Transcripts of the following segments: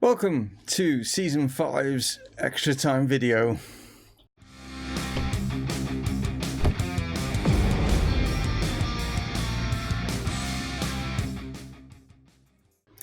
Welcome to Season 5's Extra Time video.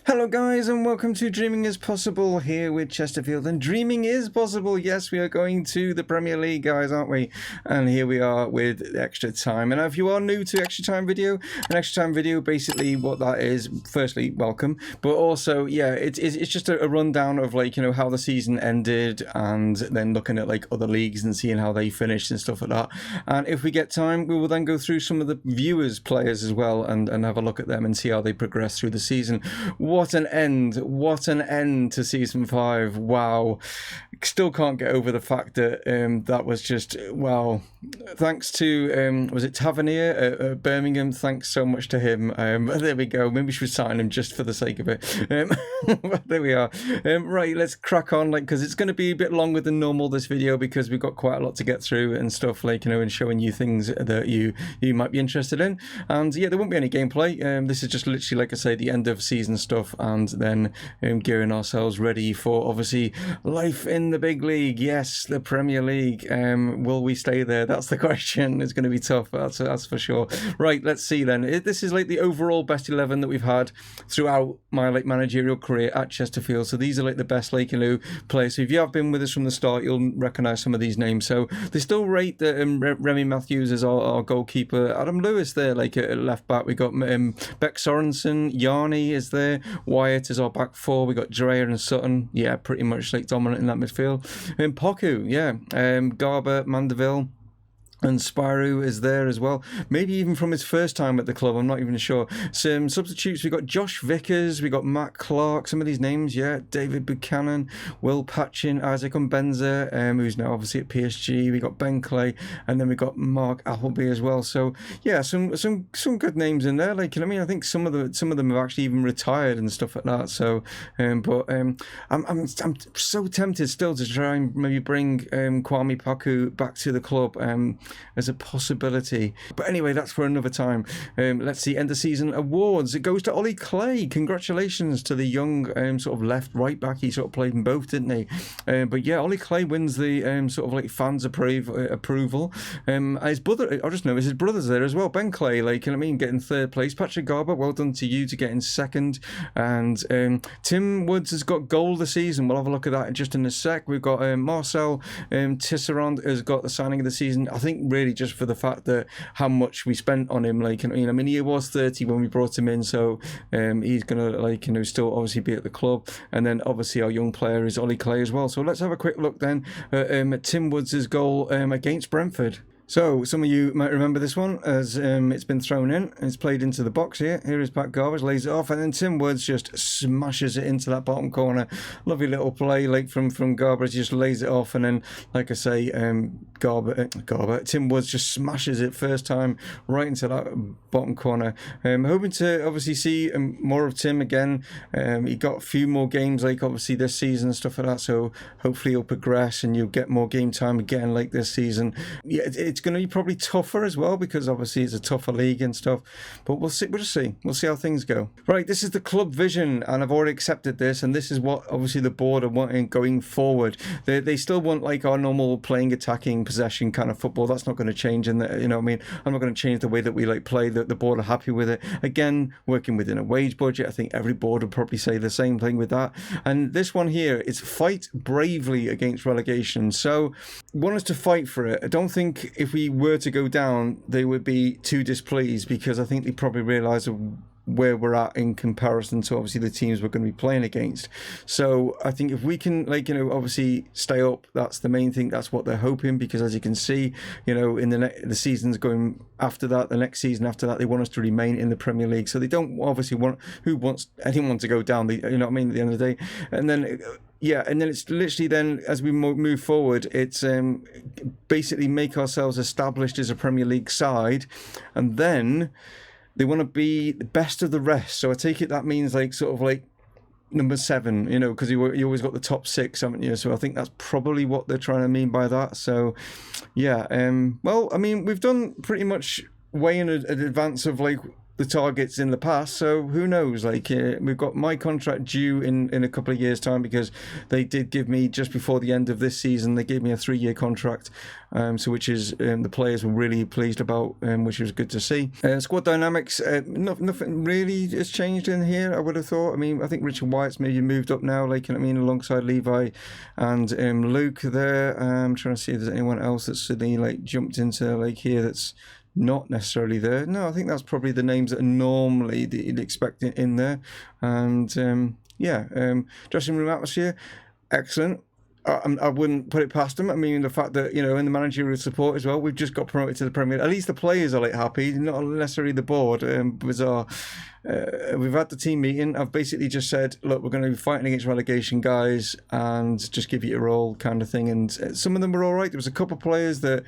Hello guys and welcome to Dreaming is Possible here with Chesterfield, and dreaming is possible. Yes, we are going to the Premier League, guys, aren't we? And here we are with Extra Time. And if you are new to Extra Time video, an Extra Time video, basically what that is, firstly, welcome, but also, yeah, it's just a rundown of, like, you know, how the season ended, and then looking at like other leagues and seeing how they finished and stuff like that. And if we get time, we will then go through some of the viewers' players as well and have a look at them and see how they progress through the season. What an end. What an end to Season 5. Wow. Still can't get over the fact that that was just, well, thanks to, was it Tavernier at Birmingham? Thanks so much to him. There we go. Maybe we should sign him just for the sake of it. There we are. Right, let's crack on, like, because it's going to be a bit longer than normal, this video, because we've got quite a lot to get through and stuff, like, you know, and showing you things that you might be interested in. And yeah, there won't be any gameplay. This is just literally, like I say, the end of season stuff, and then gearing ourselves ready for, obviously, life in the big league. Yes, the Premier League. Will we stay there? That's the question. It's going to be tough, that's for sure. Right, let's see then. This is like the overall best 11 that we've had throughout my like managerial career at Chesterfield. So these are like the best, like, you know, players. So if you have been with us from the start, you'll recognise some of these names. So they still rate that Remy Matthews as our goalkeeper. Adam Lewis there, like at left back. We got Beck Sorensen. Yarni is there. Wyatt is our back four. We got Dreyer and Sutton. Yeah, pretty much like dominant in that midfield. Poku, yeah. Garber, Mandeville. And Spyro is there as well. Maybe even from his first time at the club. I'm not even sure. Some substitutes. We got Josh Vickers. We got Matt Clark. Some of these names, yeah. David Buchanan, Will Patchin, Isaac Umbenza, who's now obviously at PSG. We got Ben Clay, and then we got Mark Appleby as well. So yeah, some good names in there. Like, you know what I mean, I think some of them have actually even retired and stuff like that. So, I'm so tempted still to try and maybe bring Kwame Poku back to the club. As a possibility. But anyway, that's for another time. Let's see, end of season awards. It goes to Ollie Clay. Congratulations to the young sort of left right back. He sort of played in both, didn't he? But yeah, Ollie Clay wins the sort of like fans approval. His brother, I just noticed his brother's there as well. Ben Clay, like, you know what I mean, getting third place. Patrick Garber, well done to you to get in second. And Tim Woods has got goal of the season. We'll have a look at that just in a sec. We've got Marcel Tisserand has got the signing of the season. I think really just for the fact that how much we spent on him, like, you know, I mean, he was 30 when we brought him in, so he's gonna, like, you know, still obviously be at the club. And then obviously our young player is Ollie Clay as well. So let's have a quick look then at Tim Woods' goal against Brentford. So, some of you might remember this one as it's been thrown in. It's played into the box here. Here is Pat Garbage, lays it off, and then Tim Woods just smashes it into that bottom corner. Lovely little play, like from Garbage, just lays it off, and then, like I say, Tim Woods just smashes it first time right into that bottom corner. Hoping to obviously see more of Tim again. He got a few more games, like obviously this season and stuff like that, so hopefully he'll progress and you'll get more game time again like this season. Yeah, it's going to be probably tougher as well, because obviously it's a tougher league and stuff, but we'll see. We'll just see. We'll see how things go. Right, this is the club vision, and I've already accepted this, and this is what obviously the board are wanting going forward. They still want like our normal playing, attacking, possession kind of football. That's not going to change, and you know what I mean, I'm not going to change the way that we like play. The board are happy with it. Again, working within a wage budget. I think every board would probably say the same thing with that. And this one here is fight bravely against relegation. So want us to fight for it. I don't think if we were to go down, they would be too displeased, because I think they probably realise where we're at in comparison to obviously the teams we're going to be playing against. So I think if we can, like, you know, obviously stay up, that's the main thing. That's what they're hoping, because as you can see, you know, in the seasons going after that, the next season after that, they want us to remain in the Premier League. So they don't obviously want, who wants anyone to go down, you know what I mean, at the end of the day. And then yeah, and then it's literally then, as we move forward, it's basically make ourselves established as a Premier League side, and then they want to be the best of the rest. So I take it that means like sort of like number 7, you know, because you always got the top 6, haven't you? So I think that's probably what they're trying to mean by that. So yeah, well, I mean, we've done pretty much way in advance of like the targets in the past, so who knows? Like, we've got my contract due in a couple of years' time, because they did give me, just before the end of this season, they gave me a 3-year contract, so which is the players were really pleased about, which was good to see. Squad dynamics, nothing really has changed in here, I would have thought. I mean, I think Richard White's maybe moved up now, like, I mean, alongside Levi and Luke there. I'm trying to see if there's anyone else that's suddenly like jumped into like here that's not necessarily there. No, I think that's probably the names that are normally that you'd expect in there. And dressing room atmosphere, excellent. I wouldn't put it past them. I mean, the fact that, in the managerial support as well, we've just got promoted to the Premier League. At least the players are like happy, not necessarily the board. Bizarre. We've had the team meeting. I've basically just said, look, we're going to be fighting against relegation, guys, and just give you a role kind of thing. And some of them were all right. There was a couple of players that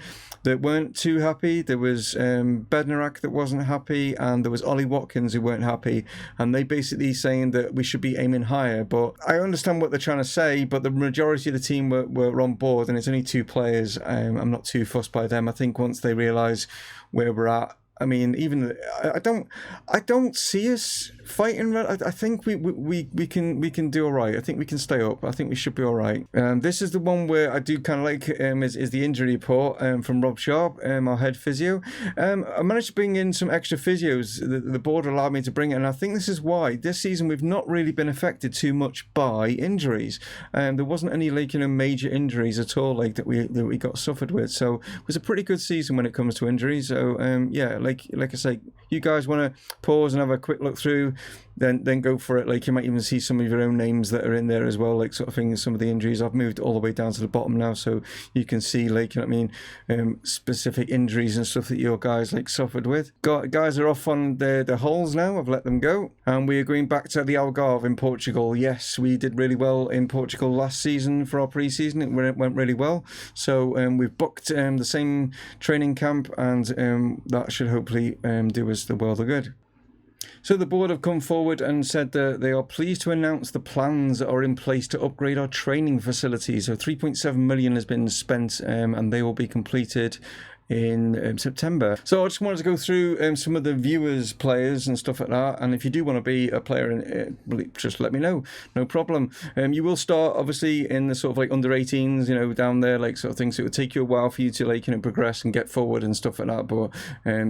weren't too happy. There was Bednarak that wasn't happy, and there was Ollie Watkins who weren't happy. And they basically saying that we should be aiming higher. But I understand what they're trying to say, but the majority of the team were on board, and it's only 2 players. I'm not too fussed by them. I think once they realise where we're at, I mean, even I don't see us fighting. I think we can do all right. I think we can stay up. I think we should be all right. This is the one where I do kind of like is the injury report from Rob Sharp, our head physio. I managed to bring in some extra physios. The board allowed me to bring it, and I think this is why this season we've not really been affected too much by injuries. There wasn't any major injuries at all that we got suffered with. So it was a pretty good season when it comes to injuries. So like I say, you guys want to pause and have a quick look through, then go for it. Like, you might even see some of your own names that are in there as well, like sort of things. Some of the injuries I've moved all the way down to the bottom now, so you can see specific injuries and stuff that your guys suffered with. Guys are off on their holes now. I've let them go, and we are going back to the Algarve in Portugal. Yes, we did really well in Portugal last season for our pre-season. It went really well. So we've booked the same training camp, and that should hopefully do us the world of good. So the board have come forward and said that they are pleased to announce the plans that are in place to upgrade our training facilities. So 3.7 million has been spent, and they will be completed in September. So I just wanted to go through some of the viewers, players and stuff like that, and if you do want to be a player, just let me know, no problem. You will start obviously in the sort of under 18s, down there, sort of thing, so it would take you a while for you to progress and get forward and stuff like that, but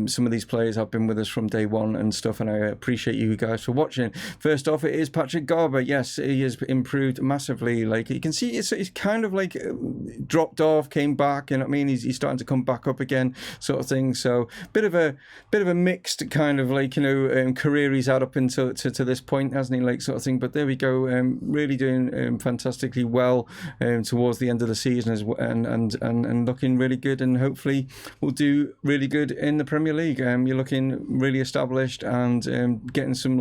some of these players have been with us from day one and stuff, and I appreciate you guys for watching. First off, it is Patrick Garber. Yes, he has improved massively. You can see it's kind of dropped off, came back, and he's starting to come back up again, sort of thing. So bit of a mixed kind of career he's had up until to this point, hasn't he, sort of thing. But there we go, really doing fantastically well towards the end of the season and looking really good, and hopefully will do really good in the Premier League. You're looking really established and getting some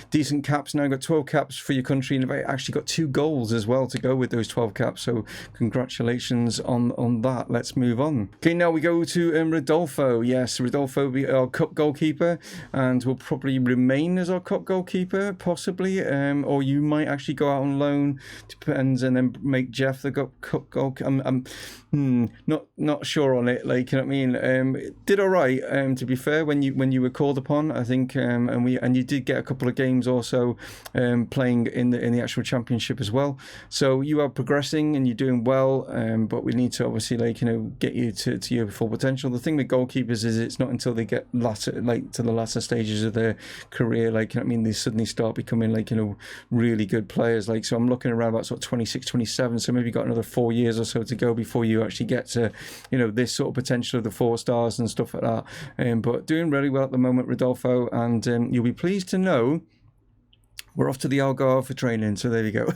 decent caps now. Got 12 caps for your country, and I've actually got 2 goals as well to go with those 12 caps, so congratulations on that. Let's move on. Okay, now we go to Rodolfo. Yes, Rodolfo will be our cup goalkeeper, and will probably remain as our cup goalkeeper, possibly, or you might actually go out on loan, depends, and then make Jeff the cup goalkeeper. I'm not sure on it. Did all right, to be fair, when you were called upon, I think, and you did get a couple of games also playing in the actual championship as well. So you are progressing and you're doing well, but we need to obviously get you to your full potential. The thing with goalkeepers is it's not until they get to the latter stages of their career, they suddenly start becoming really good players. So I'm looking around about sort of 26, 27, so maybe you've got another 4 years or so to go before you actually get to this sort of potential of the 4 stars and stuff like that. But doing really well at the moment, Rodolfo, and you'll be pleased to know we're off to the Algarve for training, so there you go.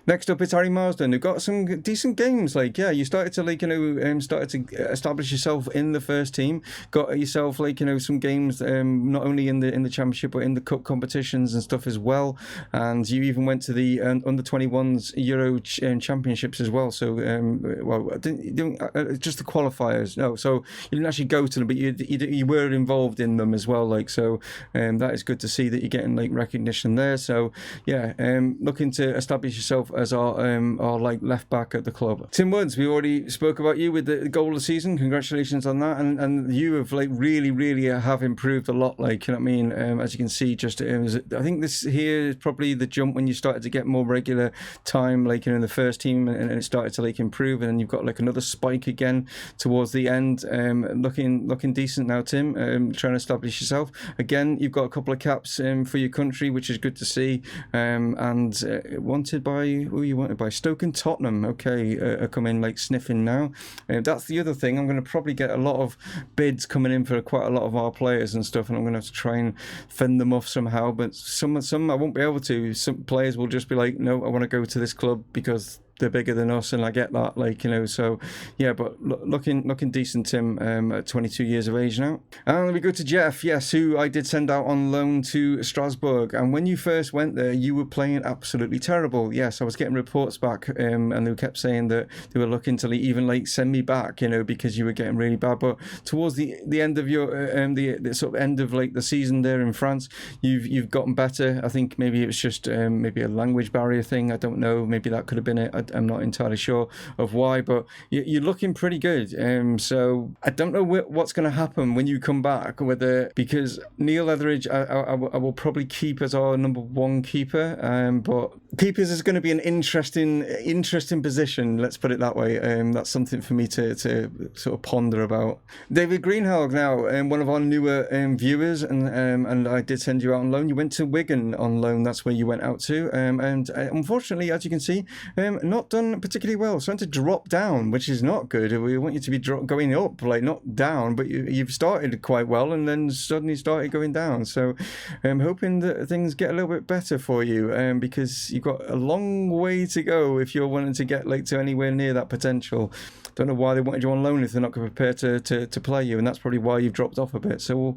Next up, it's Harry Marsden, who got some decent games. You started to started to establish yourself in the first team. Got yourself some games, not only in the championship but in the cup competitions and stuff as well. And you even went to the under 21s Euro championships as well. So just the qualifiers. No, so you didn't actually go to them, but you were involved in them as well. So that is good to see that you're getting recognition there. there. So yeah, looking to establish yourself as our like left back at the club. Tim Woods, we already spoke about you with the goal of the season. Congratulations on that, and you have like really have improved a lot. Like, you know what I mean? As you can see, just I think this here is probably the jump when you started to get more regular time, like, you know, in the first team, and it started to like improve, and then you've got like another spike again towards the end. Looking decent now, Tim. Trying to establish yourself again. You've got a couple of caps for your country, which is good to see. And wanted by who you wanted by Stoke and Tottenham. Okay, are coming like sniffing now. That's the other thing. I'm going to probably get a lot of bids coming in for quite a lot of our players and stuff, and I'm going to have to try and fend them off somehow. But some I won't be able to. Some players will just be like, no, I want to go to this club because they're bigger than us, and I get that, like, you know. So yeah, but looking decent, Tim, at 22 years of age now. And we go to Jeff, yes, who I did send out on loan to Strasbourg, and when you first went there you were playing absolutely terrible. Yes, I was getting reports back, and they kept saying that they were looking to even like send me back, you know, because you were getting really bad. But towards the end of your the sort of end of like the season there in France, you've gotten better. I think maybe it was just maybe a language barrier thing, I don't know, maybe that could have been it. I'm not entirely sure of why, but you're looking pretty good. So I don't know what's going to happen when you come back, whether, because Neil Etheridge I will probably keep as our number one keeper, but keepers is going to be an interesting position, let's put it that way. That's something for me to sort of ponder about. David Greenhalgh now, one of our newer viewers, and I did send you out on loan. You went to Wigan on loan, that's where you went out to, and unfortunately, as you can see, not done particularly well. Starting to drop down, which is not good. We want you to be going up, like not down, but you've started quite well and then suddenly started going down. So I'm hoping that things get a little bit better for you, because you've got a long way to go if you're wanting to get like to anywhere near that potential. Don't know why they wanted you on loan if they're not prepared to play you, and that's probably why you've dropped off a bit. So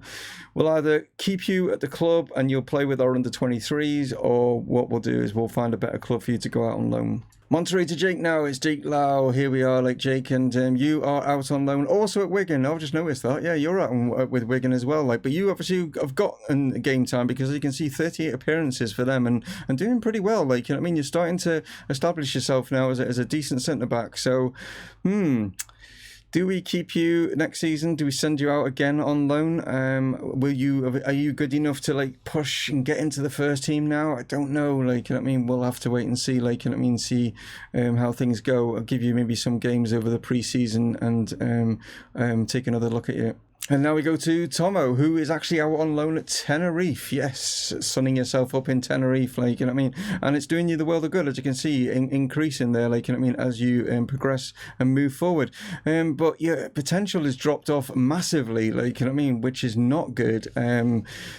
we'll either keep you at the club and you'll play with our under 23s, or what we'll do is we'll find a better club for you to go out on loan. Monterey to Jake now. It's Jake Lau. Here we are, like Jake, and you are out on loan also at Wigan. I've just noticed that. Yeah, you're out with Wigan as well. Like, but you obviously have got game time, because you can see 38 appearances for them and doing pretty well. Like, you know what I mean? You're starting to establish yourself now as a decent centre back. So, do we keep you next season? Do we send you out again on loan? Are you good enough to like push and get into the first team now? I don't know. Like, you know what I mean? We'll have to wait and see. Like, you know what I mean? See how things go. I'll give you maybe some games over the pre-season and take another look at you. And now we go to Tomo, who is actually out on loan at Tenerife. Yes, sunning yourself up in Tenerife, like, you know what I mean? And it's doing you the world of good, as you can see, increasing there, like, you know what I mean, as you progress and move forward. But your potential has dropped off massively, like, you know what I mean, which is not good.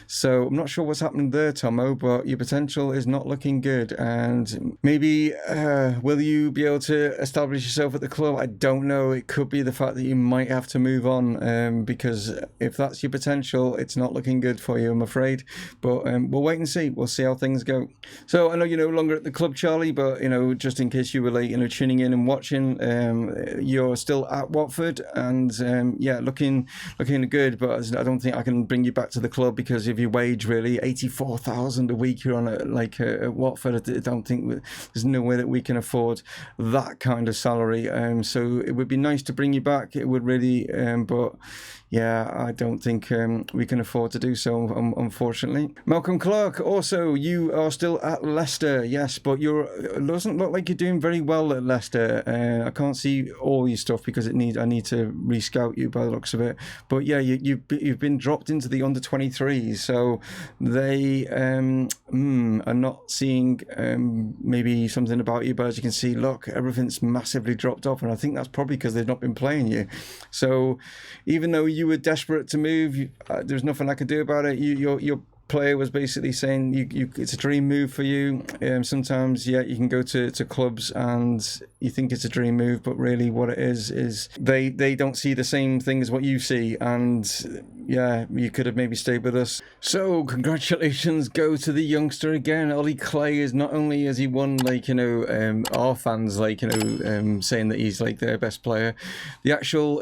So I'm not sure what's happened there, Tomo, but your potential is not looking good. And maybe, will you be able to establish yourself at the club? I don't know. It could be the fact that you might have to move on, because if that's your potential, it's not looking good for you, I'm afraid. But we'll wait and see. We'll see how things go. So I know you're no longer at the club, Charlie, but, you know, just in case you were like, you know, tuning in and watching, you're still at Watford, and yeah, looking good. But I don't think I can bring you back to the club because of your wage. Really, 84,000 a week you're on at Watford. I don't think there's no way that we can afford that kind of salary. So it would be nice to bring you back. It would really, but yeah, I don't think we can afford to do so, unfortunately. Malcolm Clark, also, you are still at Leicester, yes, but it doesn't look like you're doing very well at Leicester. I can't see all your stuff because I need to re-scout you by the looks of it. But yeah, you've been dropped into the under 23s, so they are not seeing maybe something about you. But as you can see, look, everything's massively dropped off, and I think that's probably because they've not been playing you. So even though you were desperate to move, there's nothing I could do about it. Your player was basically saying it's a dream move for you. Sometimes, yeah, you can go to clubs and you think it's a dream move, but really what it is they don't see the same thing as what you see, and yeah, you could have maybe stayed with us. So congratulations go to the youngster again. Ollie Clay is not only has he won, like, you know, our fans, like, you know, saying that he's like their best player. The actual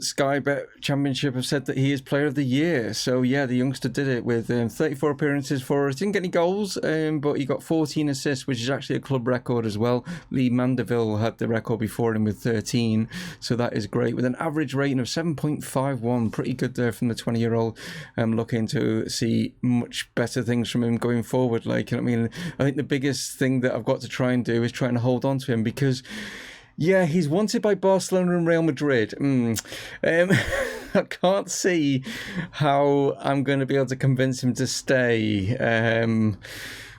Sky Bet Championship have said that he is player of the year. So yeah, the youngster did it with 34 appearances for us. Didn't get any goals, but he got 14 assists, which is actually a club record as well. Lee Mandeville had the record before him with 13. So that is great, with an average rating of 7.51. Pretty good there from the 20-year-old. I'm looking to see much better things from him going forward. Like, you know what I mean? I think the biggest thing that I've got to try and do is try and hold on to him, because yeah, he's wanted by Barcelona and Real Madrid. I can't see how I'm going to be able to convince him to stay.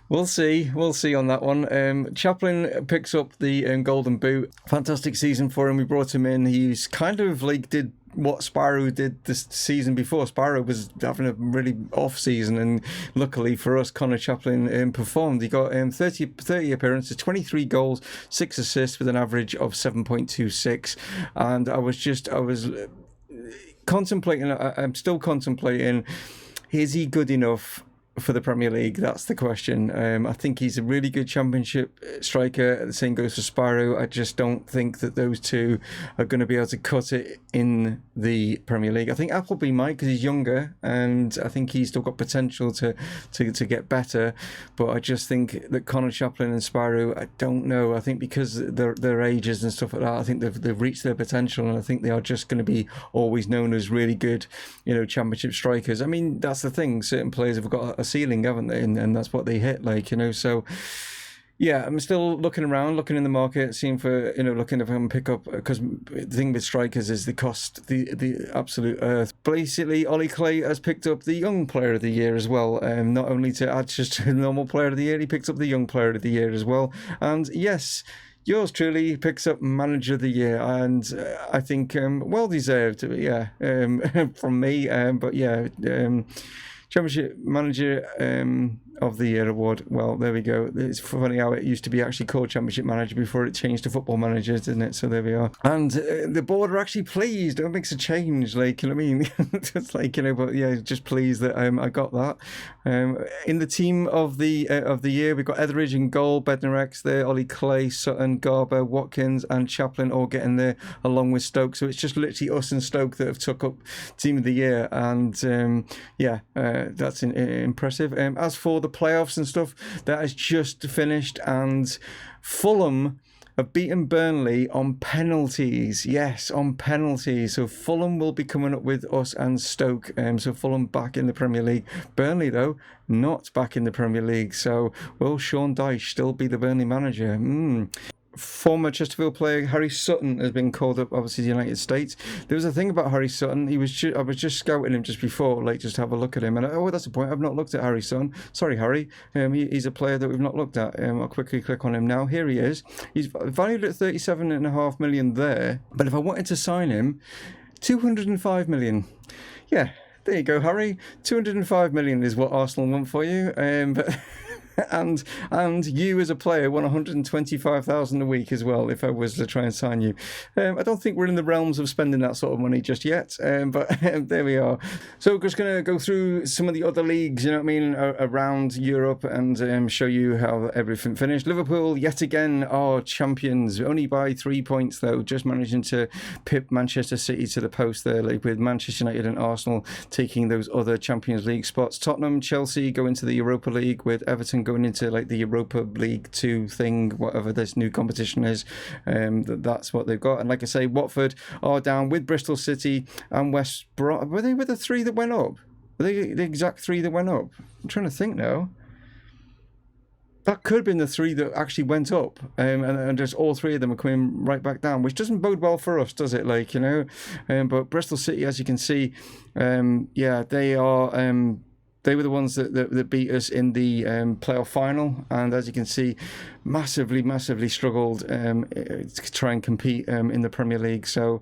We'll see on that one. Chaplin picks up the Golden Boot. Fantastic season for him. We brought him in. He's kind of like did what Spyro did this season before. Spyro was having a really off season, and luckily for us, Connor Chaplin performed. He got 30 appearances, 23 goals, 6 assists with an average of 7.26. And I was contemplating, I'm still contemplating, is he good enough for the Premier League? That's the question. I think he's a really good Championship striker. The same goes for Spyro. I just don't think that those two are going to be able to cut it in the Premier League. I think Appleby might, because he's younger, and I think he's still got potential to get better. But I just think that Connor Chaplin and Spyro, I don't know. I think because their ages and stuff like that, I think they've reached their potential, and I think they are just going to be always known as really good, you know, Championship strikers. I mean, that's the thing. Certain players have got a ceiling, haven't they? And that's what they hit, like, you know. So yeah, I'm still looking around, looking in the market, seeing for, you know, looking if I can pick up, because the thing with strikers is the cost, the absolute earth. Basically, Ollie Clay has picked up the Young Player of the Year as well. Not only to add just to normal Player of the Year, he picked up the Young Player of the Year as well. And yes, yours truly picks up Manager of the Year, and I think well deserved, yeah, from me. But yeah, Championship Manager of the Year award. Well, there we go. It's funny how it used to be actually called Championship Manager before it changed to Football Manager, didn't it? So there we are. And the board are actually pleased. It makes a change, like, you know what I mean? It's like, you know, but yeah, just pleased that I got that. In the team of the year, we've got Etheridge in goal, Bednarex there, Ollie Clay, Sutton, Garber, Watkins, and Chaplin all getting there along with Stoke. So it's just literally us and Stoke that have took up team of the year, and yeah, that's impressive. As for the playoffs and stuff, that has just finished, and Fulham have beaten Burnley on penalties. Yes, on penalties. So Fulham will be coming up with us and Stoke. So Fulham back in the Premier League. Burnley, though, not back in the Premier League. So will Sean Dyche still be the Burnley manager? Former Chesterfield player Harry Sutton has been called up, obviously, to the United States. There was a thing about Harry Sutton. I was just scouting him just before, like, just to have a look at him. And that's the point. I've not looked at Harry Sutton. Sorry, Harry. He's a player that we've not looked at. I'll quickly click on him now. Here he is. He's valued at 37.5 million there. But if I wanted to sign him, 205 million. Yeah. There you go, Harry. 205 million is what Arsenal want for you. But and you as a player won 125,000 a week as well, if I was to try and sign you. I don't think we're in the realms of spending that sort of money just yet, but there we are. So we're just going to go through some of the other leagues, you know what I mean, around Europe, and show you how everything finished. Liverpool, yet again, are champions, only by 3 points though, just managing to pip Manchester City to the post there, like with Manchester United and Arsenal taking those other Champions League spots. Tottenham, Chelsea go into the Europa League, with Everton going into like the Europa League 2 thing, whatever this new competition is. That's what they've got. And like I say, Watford are down with Bristol City and West Brom. Were they with the 3 that went up? Were they the exact 3 that went up? I'm trying to think now. That could have been the 3 that actually went up, and just all 3 of them are coming right back down, which doesn't bode well for us, does it? Like, you know, but Bristol City, as you can see, yeah, they are. They were the ones that beat us in the playoff final, and as you can see, massively struggled to try and compete in the Premier League. So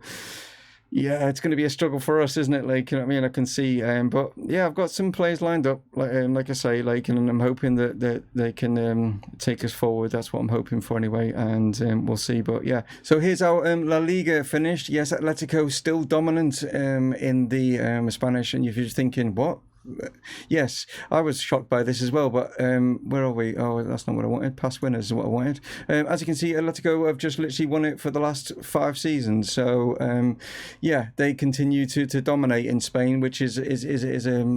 Yeah, it's going to be a struggle for us, isn't it? Like, you know what I mean? I can see, but yeah, I've got some players lined up, like I say, like, and I'm hoping that they can take us forward. That's what I'm hoping for anyway, and we'll see. But yeah, so here's our La Liga finished. Yes, Atletico still dominant in the Spanish, and if you're thinking, what? Yes, I was shocked by this as well, but where are we? Oh, that's not what I wanted. Past winners is what I wanted. As you can see, Atletico have just literally won it for the last 5 seasons. So, yeah, they continue to dominate in Spain, which is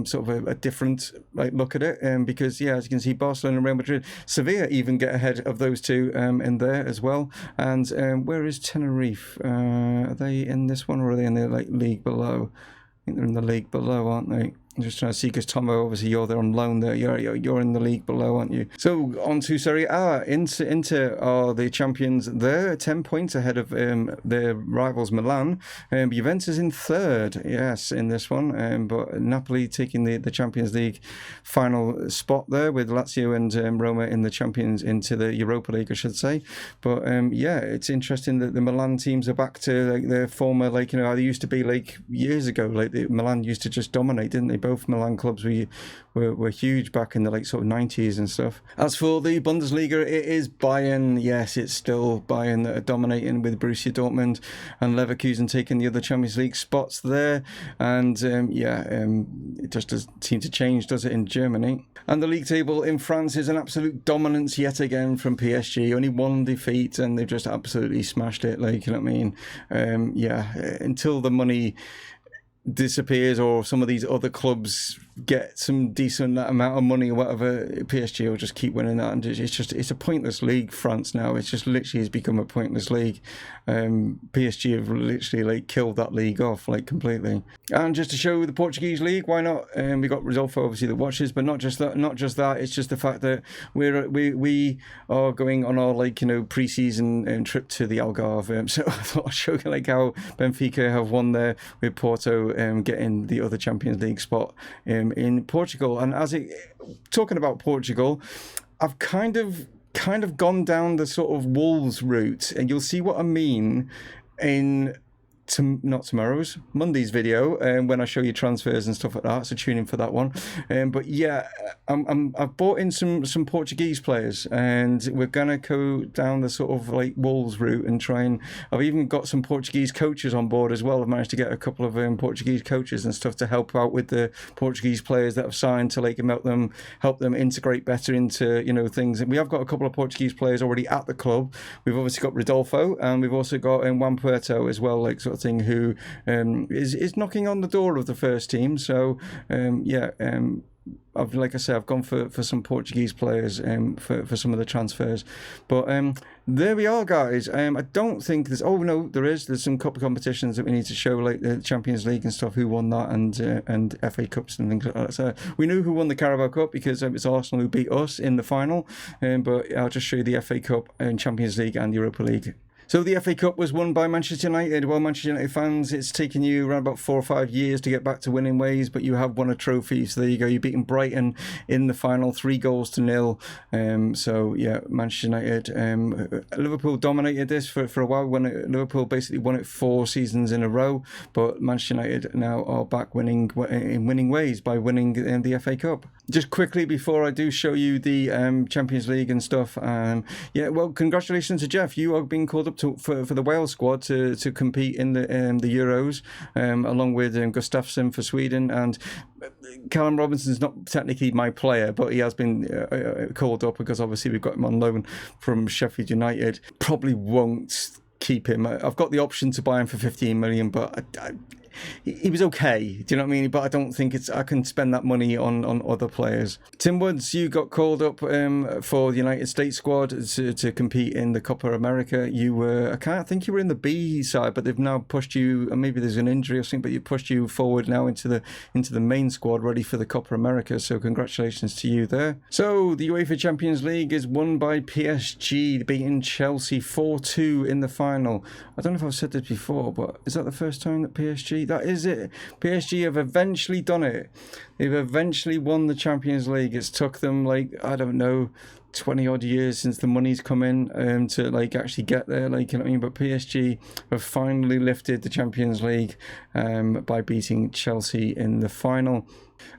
sort of a different look at it. Because, yeah, as you can see, Barcelona and Real Madrid, Sevilla even get ahead of those two in there as well. And where is Tenerife? Are they in this one, or are they in the league below? I think they're in the league below, aren't they? I'm just trying to see, because Tomo, obviously you're there on loan there. You're in the league below, aren't you? So on to Serie A. Inter are the champions there, 10 points ahead of their rivals Milan. Juventus in third, yes, in this one. But Napoli taking the Champions League final spot there, with Lazio and Roma in the champions into the Europa League, I should say. But yeah, it's interesting that the Milan teams are back to their former, how they used to be years ago. Milan used to just dominate, didn't they? Both Milan clubs were huge back in the sort of 90s and stuff. As for the Bundesliga, it is Bayern. Yes, it's still Bayern that are dominating, with Borussia Dortmund and Leverkusen taking the other Champions League spots there. And it just doesn't seem to change, does it, in Germany? And the league table in France is an absolute dominance yet again from PSG. Only 1 defeat, and they've just absolutely smashed it. You know what I mean? Until the money disappears, or some of these other clubs get some decent amount of money or whatever, PSG will just keep winning that, and it's a pointless league. France now, it's just literally has become a pointless league. PSG have literally killed that league off completely. And just to show the Portuguese League, why not? We got Rodolfo obviously that watches, but not just that. It's just the fact that we are going on our pre-season trip to the Algarve. So I thought I'd show you how Benfica have won there, with Porto getting the other Champions League spot in Portugal. And talking about Portugal, I've kind of gone down the sort of Wolves route, and you'll see what I mean in Monday's video, when I show you transfers and stuff like that, so tune in for that one. But yeah, I've bought in some Portuguese players, and we're gonna go down the sort of Wolves route and try, and I've even got some Portuguese coaches on board as well. I've managed to get a couple of Portuguese coaches and stuff to help out with the Portuguese players that have signed, to help them integrate better into things. And we have got a couple of Portuguese players already at the club. We've obviously got Rodolfo, and we've also got Juan Puerto as well, sort of thing, who is knocking on the door of the first team. So I've gone for some Portuguese players for some of the transfers. But there we are, guys. I don't think there's... Oh, no, there's some cup competitions that we need to show, the Champions League and stuff, who won that, and FA Cups and things like that. So we knew who won the Carabao Cup, because it's Arsenal who beat us in the final. But I'll just show you the FA Cup and Champions League and Europa League. So the FA Cup was won by Manchester United. Well, Manchester United fans, it's taken you around about 4 or 5 years to get back to winning ways, but you have won a trophy. So there you go. You're beating Brighton in the final, 3-0. So yeah, Manchester United. Liverpool dominated this for a while. Liverpool basically won it 4 seasons in a row, but Manchester United now are back winning in winning ways by winning the FA Cup. Just quickly before I do show you the Champions League and stuff, well, congratulations to Jeff. You are being called up for the Wales squad to compete in the Euros, along with Gustafsson for Sweden. And Callum Robinson's not technically my player, but he has been called up, because obviously we've got him on loan from Sheffield United. Probably won't keep him. I've got the option to buy him for 15 million, but he was okay, do you know what I mean? But I don't think I can spend that money on other players. Tim Woods, you got called up for the United States squad to compete in the Copa America. I can't think you were in the B side, but they've now pushed you, and maybe there's an injury or something, but you pushed you forward now into the main squad, ready for the Copa America. So congratulations to you there. So the UEFA Champions League is won by PSG, beating Chelsea 4-2 in the final. I don't know if I've said this before, but is that the first time that PSG... That is it. PSG have eventually done it. They've eventually won the Champions League. It's took them, like, I don't know, 20 odd years since the money's come in to like actually get there, like, you know what I mean? But PSG have finally lifted the Champions League by beating Chelsea in the final.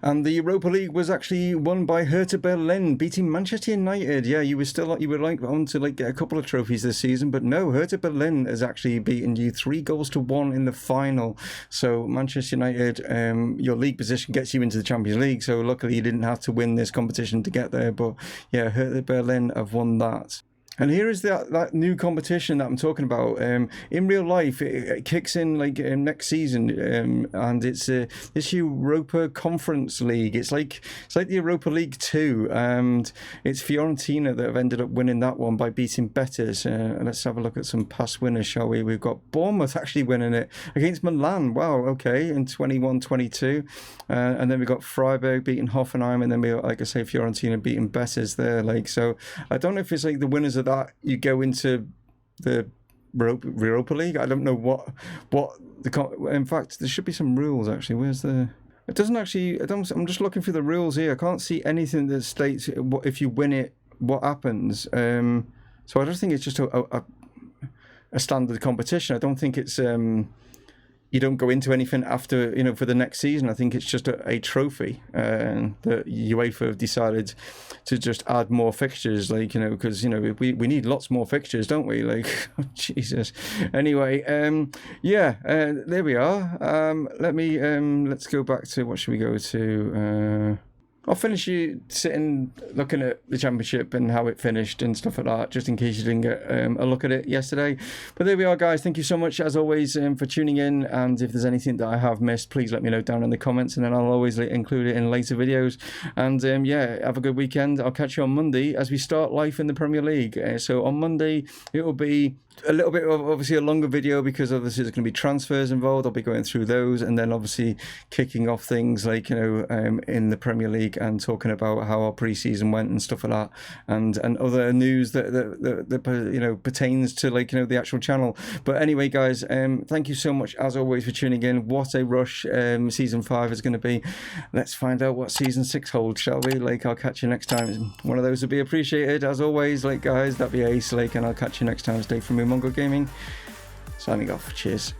And the Europa League was actually won by Hertha Berlin, beating Manchester United. Yeah, you were like on to like get a couple of trophies this season, but no, Hertha Berlin has actually beaten you 3-1 in the final. So Manchester United, your league position gets you into the Champions League. So luckily you didn't have to win this competition to get there. But yeah, Hertha Berlin have won that. And here is that new competition that I'm talking about. In real life, it kicks in like next season, and it's this Europa Conference League. It's like the Europa League 2, and it's Fiorentina that have ended up winning that one by beating Betis. Let's have a look at some past winners, shall we? We've got Bournemouth actually winning it against Milan. Wow, okay, in 21-22, and then we've got Freiburg beating Hoffenheim, and then we got, like I say, Fiorentina beating Betis there. Like, so I don't know if it's like the winners of that you go into the Europa League. I don't know what in fact there should be some rules actually. Where's the, it doesn't actually, I'm just looking for the rules here. I can't see anything that states what if you win it, what happens. So I just think it's just a standard competition. I don't think it's you don't go into anything after, you know, for the next season. I think it's just a trophy that UEFA have decided to just add more fixtures, like, you know, because, you know, we need lots more fixtures, don't we? Like, oh, Jesus. Anyway, there we are. Let's go back to, what should we go to? I'll finish you sitting looking at the championship and how it finished and stuff like that, just in case you didn't get a look at it yesterday. But there we are, guys. Thank you so much, as always, for tuning in. And if there's anything that I have missed, please let me know down in the comments, and then I'll always include it in later videos. And have a good weekend. I'll catch you on Monday as we start life in the Premier League. So on Monday, it will be a little bit of obviously a longer video because obviously there's going to be transfers involved. I'll be going through those, and then obviously kicking off things like, you know, in the Premier League and talking about how our pre-season went and stuff like that, and other news that you know pertains to, like, you know, the actual channel. But anyway, guys, thank you so much as always for tuning in. What a rush season 5 is going to be. Let's find out what season 6 holds, shall we? Like, I'll catch you next time. One of those would be appreciated as always. Like, guys, that'd be ace. Like, and I'll catch you next time. Stay from Mumongu Gaming, signing off. Cheers.